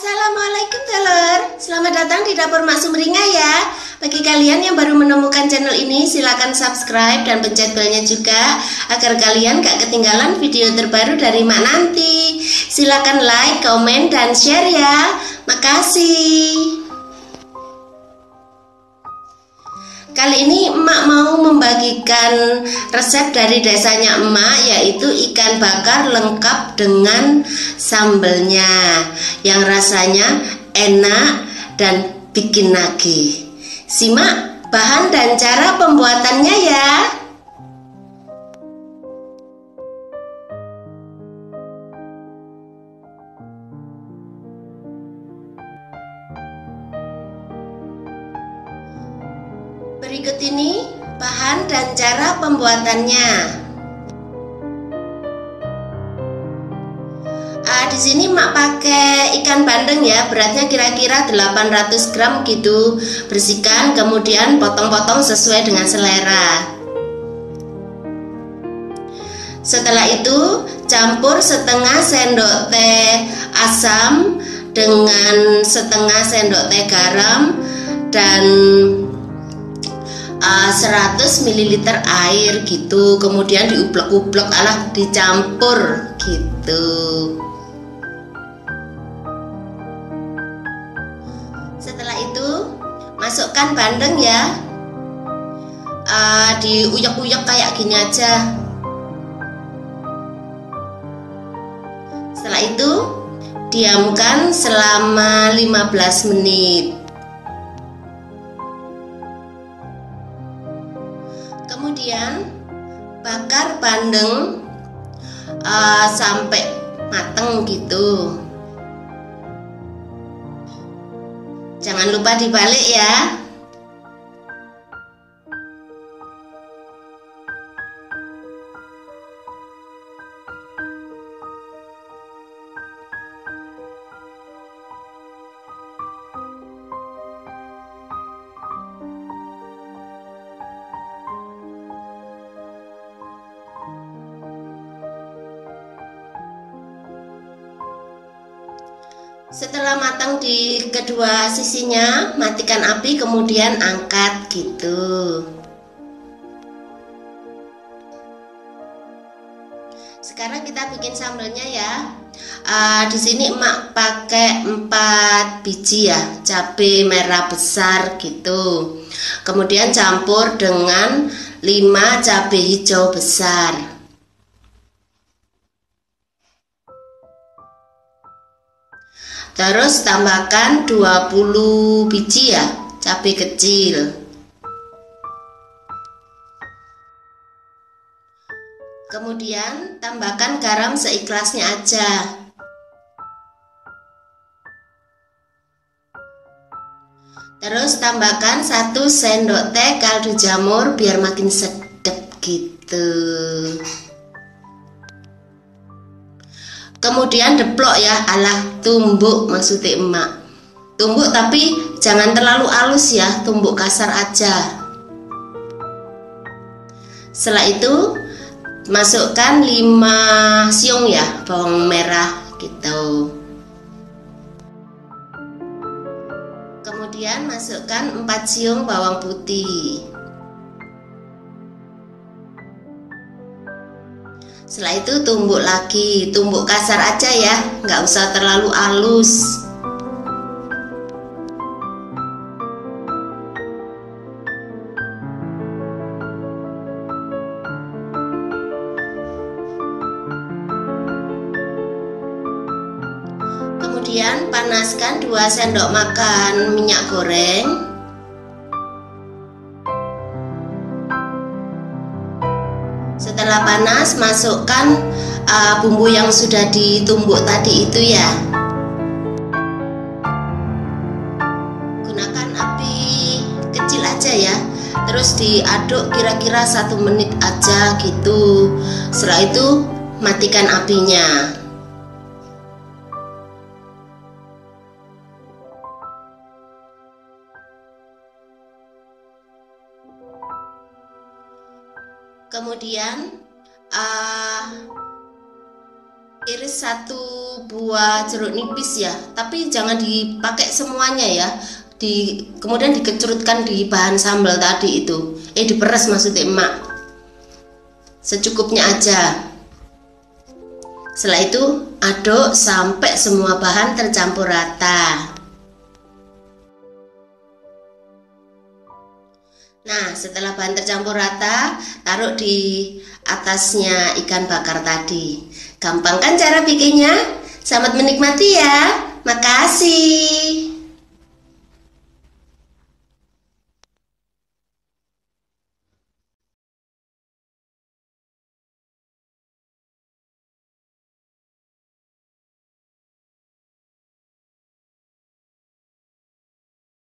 Assalamualaikum telur, selamat datang di dapur Mak Sumringah ya. Bagi kalian yang baru menemukan channel ini, silakan subscribe dan pencet belnya juga agar kalian gak ketinggalan video terbaru dari Mak nanti. Silakan like, komen, dan share ya. Makasih. Kali ini emak mau membagikan resep dari desanya emak, yaitu ikan bakar lengkap dengan sambelnya yang rasanya enak dan bikin nagih. Simak bahan dan cara pembuatannya ya. Berikut ini bahan dan cara pembuatannya. Di sini mak pakai ikan bandeng ya, beratnya kira-kira 800 gram gitu. Bersihkan, kemudian potong-potong sesuai dengan selera. Setelah itu campur setengah sendok teh asam dengan setengah sendok teh garam dan 100 ml air gitu, kemudian diublek-ublek, dicampur gitu. Setelah itu masukkan bandeng ya, diuyek-uyek kayak gini aja. Setelah itu diamkan selama 15 menit. Kemudian bakar bandeng sampai mateng gitu. Jangan lupa dibalik ya. Setelah matang di kedua sisinya, matikan api kemudian angkat gitu. Sekarang kita bikin sambelnya ya. Di sini emak pakai 4 biji ya, cabai merah besar gitu. Kemudian campur dengan 5 cabai hijau besar. Terus tambahkan 20 biji ya, cabai kecil. Kemudian tambahkan garam seikhlasnya aja. Terus tambahkan 1 sendok teh kaldu jamur biar makin sedap gitu. Kemudian deplok ya, tumbuk maksudnya emak. Tumbuk tapi jangan terlalu halus ya, tumbuk kasar aja. Setelah itu masukkan 5 siung ya, bawang merah gitu. Kemudian masukkan 4 siung bawang putih. Setelah itu tumbuk lagi, tumbuk kasar aja ya, nggak usah terlalu halus. Kemudian panaskan 2 sendok makan minyak goreng. Setelah panas, masukkan bumbu yang sudah ditumbuk tadi itu ya. Gunakan api kecil aja ya. Terus diaduk kira-kira 1 menit aja gitu. Setelah itu matikan apinya. Kemudian Iris 1 buah jeruk nipis ya, tapi jangan dipakai semuanya ya. Kemudian dikecerutkan di bahan sambal tadi itu. Diperes maksudnya emak. Secukupnya aja. Setelah itu aduk sampai semua bahan tercampur rata. Nah, setelah bahan tercampur rata, taruh di atasnya ikan bakar tadi. Gampang kan cara bikinnya? Selamat menikmati ya. Makasih.